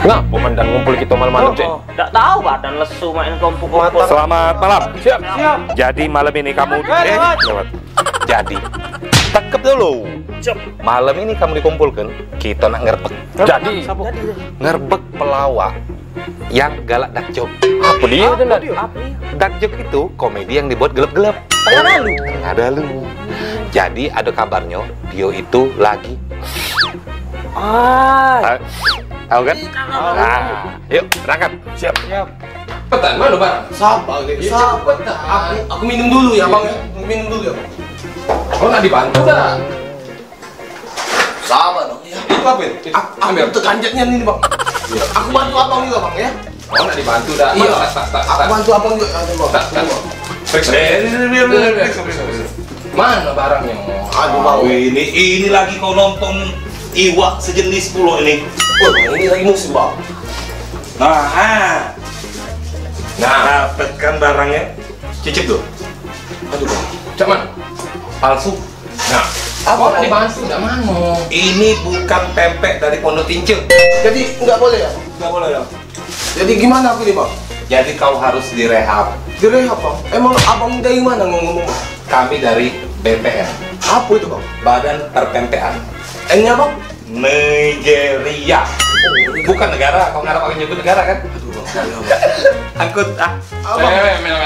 Ngapa mandan ngumpul kita malam-malam, Cek? Nggak tahu badan lesu main kumpul-kumpul. Selamat malam. Siap. Jadi malam ini kamu lewat. Jadi tangkap dulu. Malam ini kamu dikumpulkan, kita nak ngerbek. Jadi Ngerbek pelawak yang galak dakjok. apa dia itu, Nat? Dakjok itu komedi yang dibuat gelap-gelap. Tengah dalu. Jadi ada kabarnya dia itu lagi. Tahu kan? Nah, yuk berangkat. Siap. Petan mana, Bang? Sabar, sabar. Aku minum dulu ya, Bang. Minum dulu ya, Bang. Oh, nak dibantu tak? Sabar dong ya. Itu apa itu? Aku tekanjaknya nih, Bang. Aku bantu Abang juga, Bang ya. Oh, nak dibantu dah. Iya. Tak. Aku bantu Abang juga, Bang. Tak. Periksa. Mana barangnya? Aduh, Bang. Ini lagi kau nonton iwak sejenis pulau ini. Oh, Bang, ini lagi musim, Bang. Nah, dapatkan barangnya. Cicip tuh. Aduh, Bang. Cuman palsu. Nah, Apa, nak dibantu dah mana? Ini bukan pempek dari Pondok Tince. Jadi nggak boleh ya? Nggak boleh ya. Jadi gimana aku nih, Bang? Jadi kau harus direhab. Direhab, Bang. Emang Abang dari mana ngomong? Kami dari BPN, Apa itu, Bang? Badan Perpempean N-nya, Bang? Nigeria. Bukan negara. Kau ngarap aku nyebut negara kan? Aduh, Bang. Angkut ah. Abang. Mel.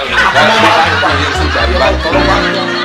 Tolong, Bang.